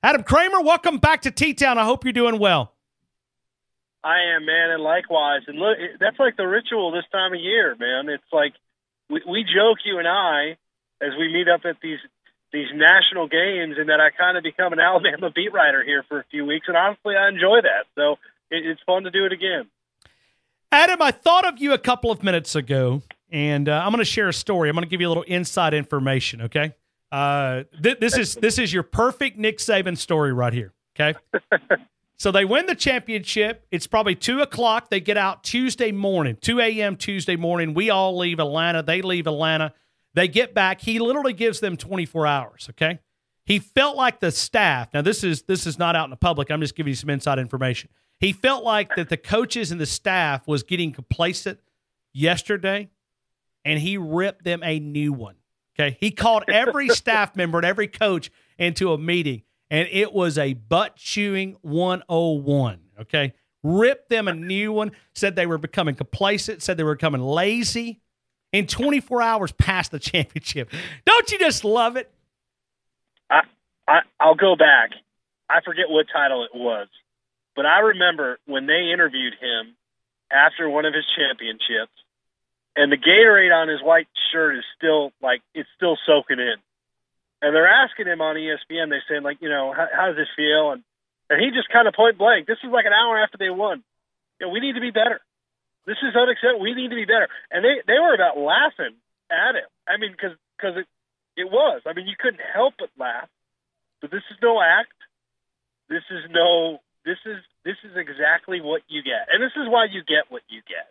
Adam Kramer, welcome back to T-Town. I hope you're doing well. I am, man, and likewise. And look, that's like the ritual this time of year, man. It's like we joke, you and I, as we meet up at these national games, and that I kind of become an Alabama beat writer here for a few weeks, and honestly, I enjoy that. So it's fun to do it again. Adam, I thought of you a couple of minutes ago, and I'm going to share a story. I'm going to give you a little inside information, okay? This is your perfect Nick Saban story right here, okay? So they win the championship. It's probably 2 o'clock. They get out Tuesday morning, 2 a.m. Tuesday morning. We all leave Atlanta. They leave Atlanta. They get back. He literally gives them 24 hours, okay? He felt like the staff. Now, this is not out in the public. I'm just giving you some inside information. He felt like that the coaches and the staff was getting complacent yesterday, and he ripped them a new one, okay? He called every staff member and every coach into a meeting, and it was a butt-chewing 101, okay? Ripped them a new one, said they were becoming complacent, said they were becoming lazy, in 24 hours past the championship. Don't you just love it? I'll go back. I forget what title it was, but I remember when they interviewed him after one of his championships, and the Gatorade on his white shirt is still, like, it's still soaking in. And they're asking him on ESPN, they're saying, like, you know, how does this feel? And he just kind of point blank, this was like an hour after they won. You know, we need to be better. This is unacceptable. We need to be better. And they were about laughing at him. I mean, because it was. I mean, you couldn't help but laugh. But this is no act. This is exactly what you get. And this is why you get what you get.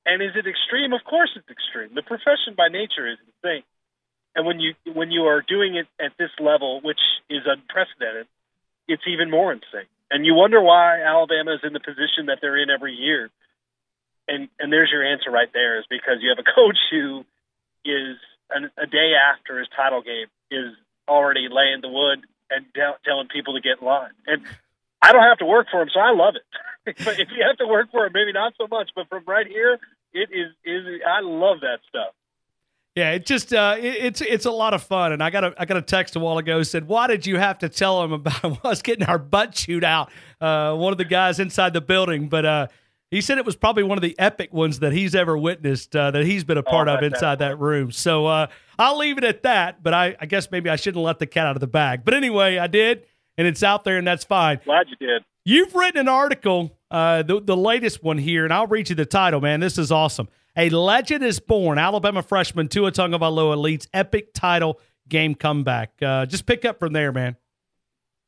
And is it extreme? Of course it's extreme. The profession by nature is insane. And when you are doing it at this level, which is unprecedented, it's even more insane. And you wonder why Alabama is in the position that they're in every year. And there's your answer right there, is because you have a coach who is a day after his title game is already laying the wood and telling people to get in line. And I don't have to work for him, so I love it. But if you have to work for him, maybe not so much. But from right here, I love that stuff. Yeah, it just it's a lot of fun. And I got a text a while ago said, "Why did you have to tell him about us getting our butt chewed out?" One of the guys inside the building, but he said it was probably one of the epic ones that he's ever witnessed, that he's been a part of inside that room. So I'll leave it at that, but I guess maybe I shouldn't let the cat out of the bag. But anyway, I did, and it's out there, and that's fine. Glad you did. You've written an article, the latest one here, and I'll read you the title, man. This is awesome. A legend is born. Alabama freshman Tua Tagovailoa leads epic title game comeback. Just pick up from there, man.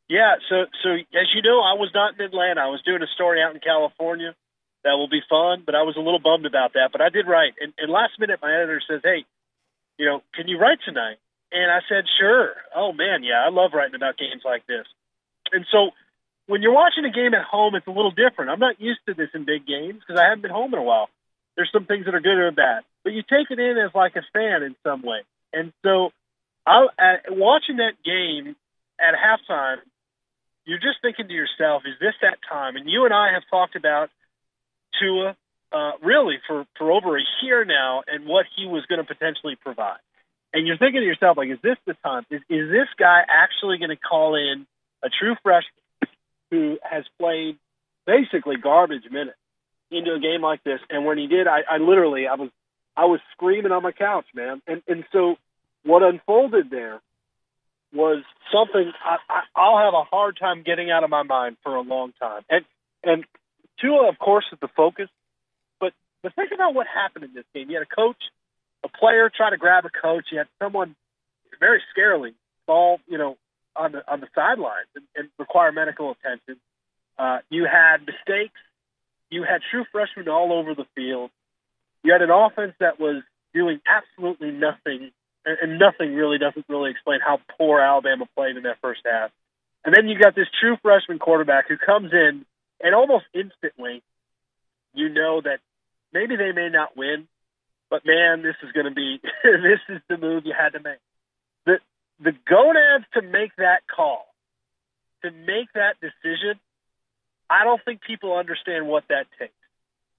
Yeah, so as you know, I was not in Atlanta. I was doing a story out in California. That will be fun, but I was a little bummed about that. But I did write. And last minute, my editor says, "Hey, you know, can you write tonight?" And I said, "Sure." Oh, man, yeah, I love writing about games like this. And so when you're watching a game at home, it's a little different. I'm not used to this in big games because I haven't been home in a while. There's some things that are good or bad. But you take it in as like a fan in some way. And so watching that game at halftime, you're just thinking to yourself, is this that time? And you and I have talked about Tua really for over a year now and what he was going to potentially provide. And you're thinking to yourself, like, is this the time? Is this guy actually going to call in a true freshman who has played basically garbage minutes into a game like this? And when he did, I was screaming on my couch, man. And so what unfolded there was something I'll have a hard time getting out of my mind for a long time. And Tua, of course, is the focus. But think about what happened in this game. You had a coach, a player try to grab a coach. You had someone very scarily fall, on the sidelines and require medical attention. You had mistakes. You had true freshmen all over the field. You had an offense that was doing absolutely nothing, and nothing really doesn't really explain how poor Alabama played in that first half. And then you got this true freshman quarterback who comes in, and almost instantly, you know that maybe they may not win, but man, this is going to be this is the move you had to make. The gonads to make that call, to make that decision, I don't think people understand what that takes.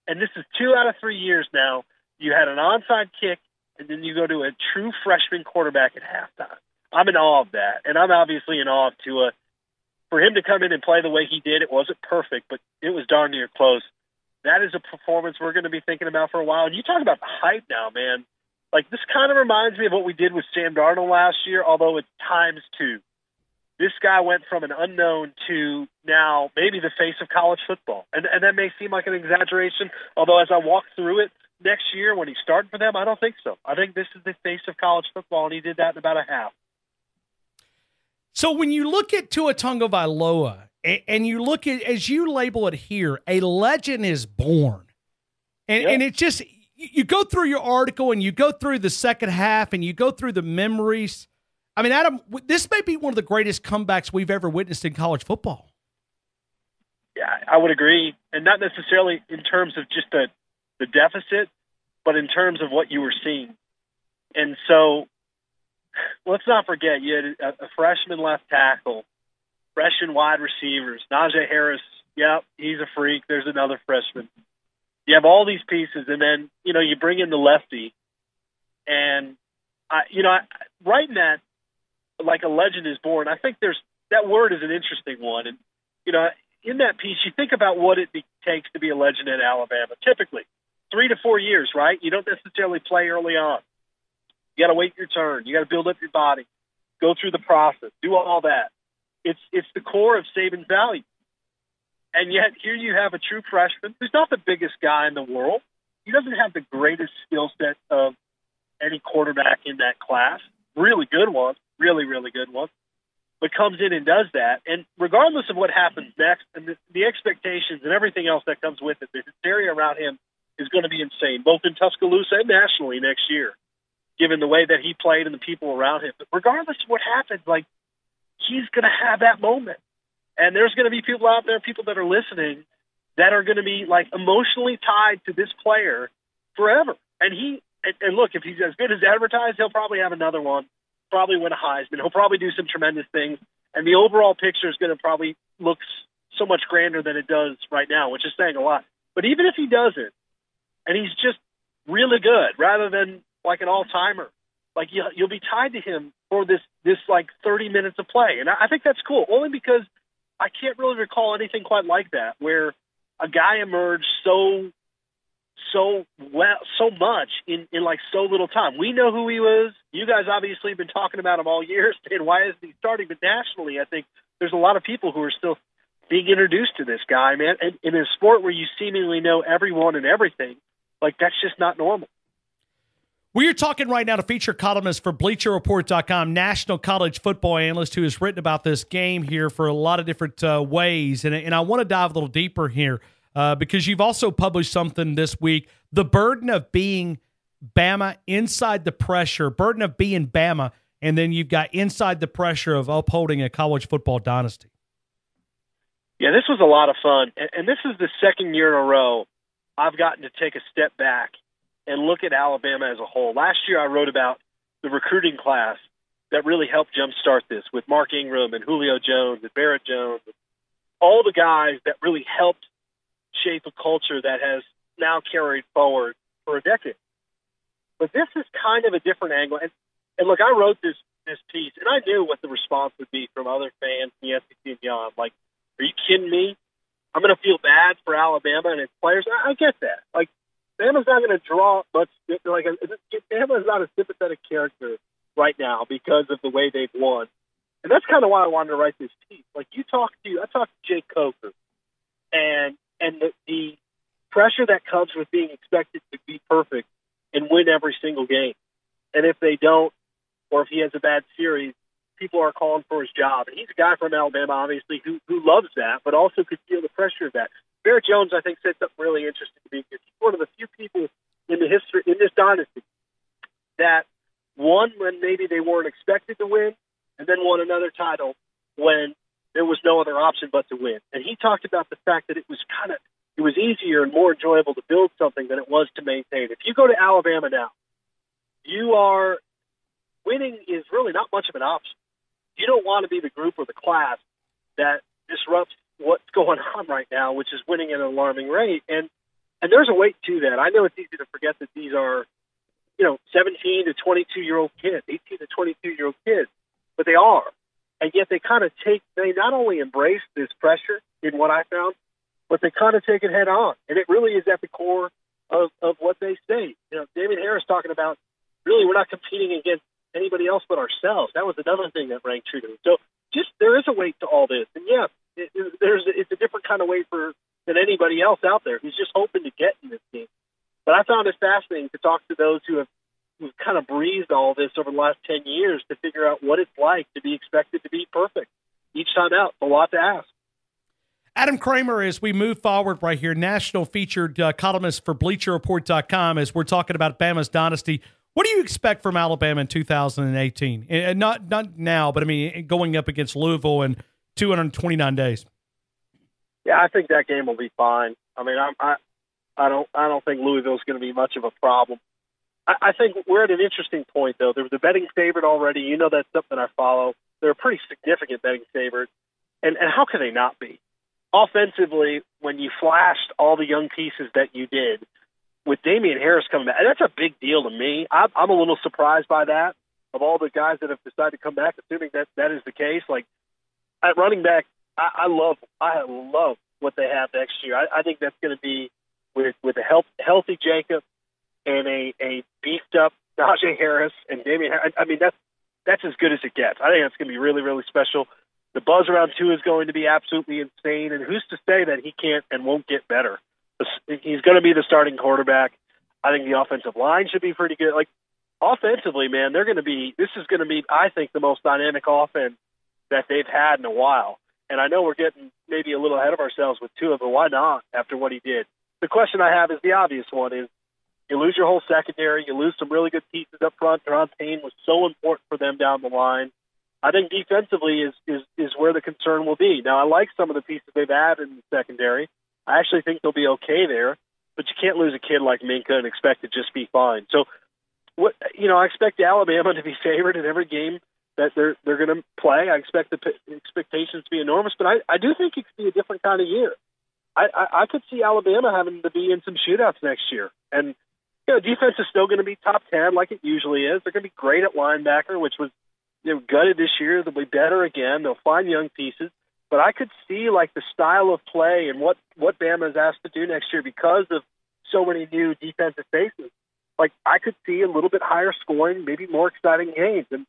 And this is 2 out of 3 years now. You had an onside kick, and then you go to a true freshman quarterback at halftime. I'm in awe of that, and I'm obviously in awe of Tua. for him to come in and play the way he did, it wasn't perfect, but it was darn near close. That is a performance we're going to be thinking about for a while. And you talk about the hype now, man. Like, this kind of reminds me of what we did with Sam Darnold last year, although it's times two. This guy went from an unknown to now maybe the face of college football. And that may seem like an exaggeration, although as I walk through it next year when he's starting for them, I don't think so. I think this is the face of college football, and he did that in about a half. So when you look at Tua Tagovailoa, and you look at, as you label it here, a legend is born. And it's just, you go through your article and you go through the second half and you go through the memories. I mean, Adam, this may be one of the greatest comebacks we've ever witnessed in college football. Yeah, I would agree. And not necessarily in terms of just the deficit, but in terms of what you were seeing. And so let's not forget, you had a freshman left tackle, freshman wide receivers, Najee Harris, yeah, he's a freak. There's another freshman. You have all these pieces, and then, you bring in the lefty. And, writing that like a legend is born, I think that word is an interesting one. And, in that piece, you think about what it takes to be a legend at Alabama. Typically, 3 to 4 years, right? You don't necessarily play early on. You got to wait your turn. You got to build up your body, go through the process, do all that. It's the core of Saban's value. And yet here you have a true freshman who's not the biggest guy in the world. He doesn't have the greatest skill set of any quarterback in that class. Really good one, really, really good one. But comes in and does that. And regardless of what happens next and the expectations and everything else that comes with it, the hysteria around him is going to be insane, both in Tuscaloosa and nationally next year, given the way that he played and the people around him. But regardless of what happens, he's going to have that moment. And there's going to be people out there, people that are listening, that are going to be, emotionally tied to this player forever. And look, if he's as good as advertised, he'll probably have another one, probably win a Heisman. He'll probably do some tremendous things. And the overall picture is going to probably look so much grander than it does right now, which is saying a lot. But even if he doesn't, and he's just really good, rather than like an all-timer, you'll be tied to him for this 30 minutes of play. And I think that's cool, only because I can't really recall anything quite like that, where a guy emerged so much in so little time. We know who he was. You guys obviously have been talking about him all year, saying why isn't he starting? But nationally, I think there's a lot of people who are still being introduced to this guy, man. And in a sport where you seemingly know everyone and everything, that's just not normal. We are talking right now to feature columnist for BleacherReport.com, national college football analyst who has written about this game here for a lot of different ways. And I want to dive a little deeper here because you've also published something this week, the burden of being Bama inside the pressure, burden of being Bama, and then you've got inside the pressure of upholding a college football dynasty. Yeah, this was a lot of fun. And this is the second year in a row I've gotten to take a step back and look at Alabama as a whole. Last year I wrote about the recruiting class that really helped jumpstart this with Mark Ingram and Julio Jones and Barrett Jones, and all the guys that really helped shape a culture that has now carried forward for a decade. But this is kind of a different angle. And look, I wrote this piece, and I knew what the response would be from other fans in the SEC and beyond. Are you kidding me? I'm going to feel bad for Alabama and its players. I get that. Bama's not going to draw much. Bama's not a sympathetic character right now because of the way they've won, and that's kind of why I wanted to write this piece. I talked to Jake Coker, and the pressure that comes with being expected to be perfect and win every single game, and if they don't, or if he has a bad series, people are calling for his job. And he's a guy from Alabama, obviously, who loves that, but also could feel the pressure of that. Barrett Jones, I think, said something really interesting to me. He's one of the few people in this dynasty that won when maybe they weren't expected to win, and then won another title when there was no other option but to win. And he talked about the fact that it was easier and more enjoyable to build something than it was to maintain. If you go to Alabama now, winning is really not much of an option. You don't want to be the group or the class that disrupts what's going on right now, which is winning at an alarming rate. And there's a weight to that. I know it's easy to forget that these are, 17 to 22-year-old kids, 18 to 22-year-old kids, but they are. and yet they not only embrace this pressure in what I found, but they kind of take it head on. And it really is at the core of what they say. Damien Harris talking about, really, we're not competing against anybody else but ourselves. That was another thing that rang true to me. So there is a weight to all this. And yeah, it's a different kind of weight than anybody else out there who's just hoping to get in this game. But I found it fascinating to talk to those who've kind of breathed all this over the last 10 years to figure out what it's like to be expected to be perfect each time out. A lot to ask. Adam Kramer, as we move forward right here, national featured columnist for BleacherReport.com, as we're talking about Bama's dynasty. What do you expect from Alabama in 2018? And not now, but I mean going up against Louisville in 229 days. Yeah, I think that game will be fine. I mean, I don't think Louisville's going to be much of a problem. I think we're at an interesting point, though. There was a betting favorite already. You know that's something I follow. They're a pretty significant betting favorite. And how can they not be? Offensively, when you flashed all the young pieces that you did, with Damien Harris coming back, that's a big deal to me. I'm a little surprised by that, of all the guys that have decided to come back, assuming that is the case. Like, at running back, I love what they have next year. I think that's going to be with a healthy Jacob and a beefed-up Najee Harris and Damien Harris. I mean, that's as good as it gets. I think that's going to be really, really special. The buzz around Tua is going to be absolutely insane, and who's to say that he can't and won't get better? He's going to be the starting quarterback. I think the offensive line should be pretty good. Like, offensively, man, this is going to be, I think, the most dynamic offense that they've had in a while. And I know we're getting maybe a little ahead of ourselves with Tua, but why not after what he did? The question I have is the obvious one is, you lose your whole secondary, you lose some really good pieces up front. Deron Payne was so important for them down the line. I think defensively is where the concern will be. Now, I like some of the pieces they've added in the secondary. I actually think they'll be okay there, but you can't lose a kid like Minka and expect to just be fine. So, I expect Alabama to be favored in every game that they're going to play. I expect the expectations to be enormous, but I do think it could be a different kind of year. I could see Alabama having to be in some shootouts next year, and defense is still going to be top 10 like it usually is. They're going to be great at linebacker, which was gutted this year. They'll be better again. They'll find young pieces. But I could see like the style of play and what Bama is asked to do next year because of so many new defensive faces. Like, I could see a little bit higher scoring, maybe more exciting games. And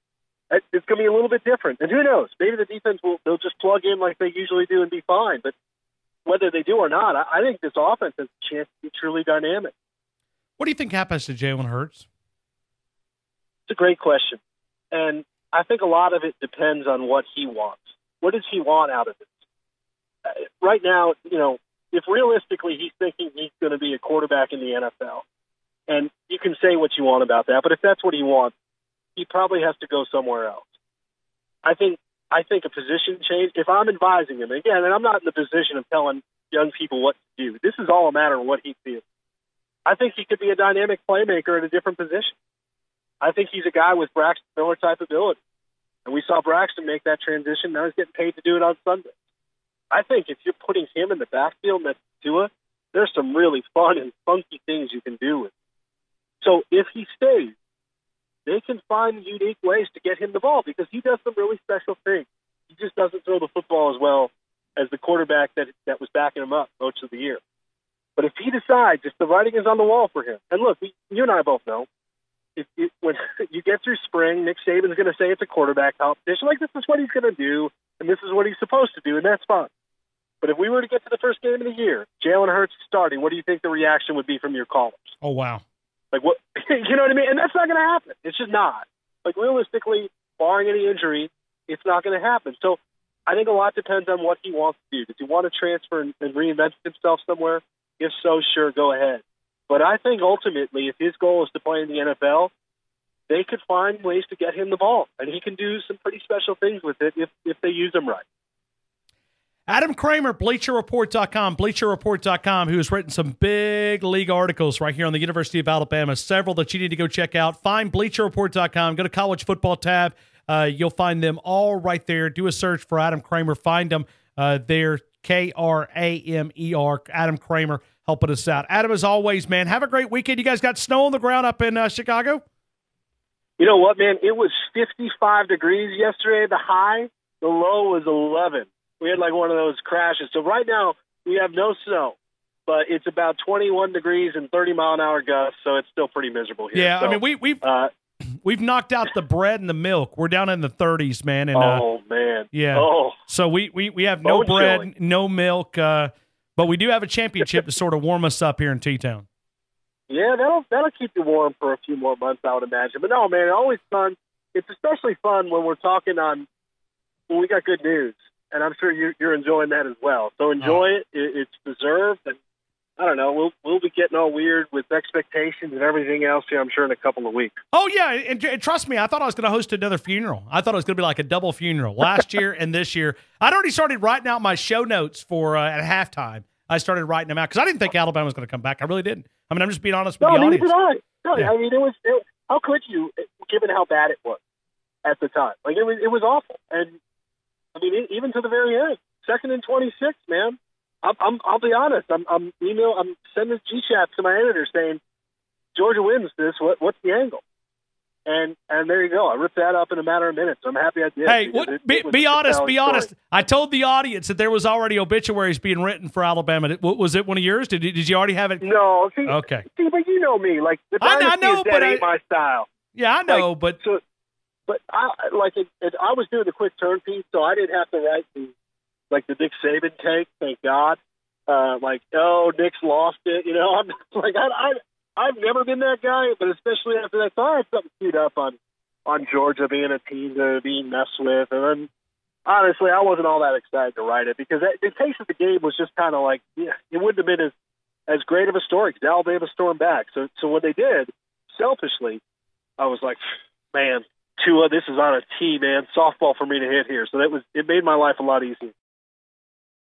it's going to be a little bit different. And who knows? Maybe the defense they'll just plug in like they usually do and be fine. But whether they do or not, I think this offense has a chance to be truly dynamic. What do you think happens to Jalen Hurts? It's a great question. And I think a lot of it depends on what he wants. What does he want out of it? Right now, if realistically he's thinking he's going to be a quarterback in the NFL, and you can say what you want about that, but if that's what he wants, he probably has to go somewhere else. I think a position change, if I'm advising him, again, and I'm not in the position of telling young people what to do. This is all a matter of what he feels. I think he could be a dynamic playmaker at a different position. I think he's a guy with Braxton Miller-type ability. And we saw Braxton make that transition. Now he's getting paid to do it on Sunday. I think if you're putting him in the backfield next to Tua, there's some really fun and funky things you can do with him. So if he stays, they can find unique ways to get him the ball because he does some really special things. He just doesn't throw the football as well as the quarterback that was backing him up most of the year. But if he decides, if the writing is on the wall for him, and look, you and I both know, when you get through spring, Nick Saban's going to say it's a quarterback competition. Like, this is what he's going to do, and this is what he's supposed to do, and that's fine. But if we were to get to the first game of the year, Jalen Hurts starting, what do you think the reaction would be from your callers? Oh, wow. Like, what? You know what I mean? And that's not going to happen. It's just not. Like, realistically, barring any injury, it's not going to happen. So I think a lot depends on what he wants to do. Does he want to transfer and reinvent himself somewhere? If so, sure, go ahead. But I think ultimately, if his goal is to play in the NFL, they could find ways to get him the ball. And he can do some pretty special things with it if they use him right. Adam Kramer, BleacherReport.com, BleacherReport.com, who has written some big league articles right here on the University of Alabama, several that you need to go check out. Find BleacherReport.com. Go to College Football tab. You'll find them all right there. Do a search for Adam Kramer. Find them there, Kramer, Adam Kramer, helping us out. Adam, as always, man, have a great weekend. You guys got snow on the ground up in Chicago? You know what, man? It was 55 degrees yesterday, the high. The low was 11. We had like one of those crashes. So right now we have no snow, but it's about 21 degrees and 30-mile-an-hour gusts, so it's still pretty miserable here. Yeah, so, I mean, we've knocked out the bread and the milk. We're down in the 30s, man. And, oh, man. Yeah. Oh. So we have no bread, chilling. no milk, but we do have a championship to sort of warm us up here in T-Town. Yeah, that'll keep you warm for a few more months, I would imagine. But no, man, always fun. It's especially fun when we're talking when we got good news, and I'm sure you're enjoying that as well. So enjoy it. It's deserved, and I don't know. We'll be getting all weird with expectations and everything else here, I'm sure, in a couple of weeks. Oh, yeah, and trust me, I thought I was going to host another funeral. I thought it was going to be like a double funeral last year and this year. I'd already started writing out my show notes for at halftime. I started writing them out because I didn't think Alabama was going to come back. I really didn't. I mean, I'm just being honest with the audience. No, yeah. I mean, how could you, given how bad it was at the time? Like, it was awful. And, I mean, even to the very end, 2nd and 26, man. I'll be honest. I'm sending G-chat to my editor saying, Georgia wins this. What's the angle? And there you go. I ripped that up in a matter of minutes. I'm happy I did. Hey, be honest. I told the audience that there was already obituaries being written for Alabama. Was it one of yours? Did you already have it? No. Okay. See, but you know me. Like, the I know, but ain't my style. Yeah, I know, but I was doing the quick turn piece, so I didn't have to write the Nick Saban take. Thank God. Nick's lost it. You know, I'm like I've never been that guy, but especially after that, I had something queued up on Georgia being a team to be messed with. And then, honestly, I wasn't all that excited to write it because the pace of the game was just kind of like, yeah, it wouldn't have been as great of a story because Alabama stormed back. So when they did, selfishly, I was like, man, Tua, this is on a tee, man. Softball for me to hit here. So it made my life a lot easier.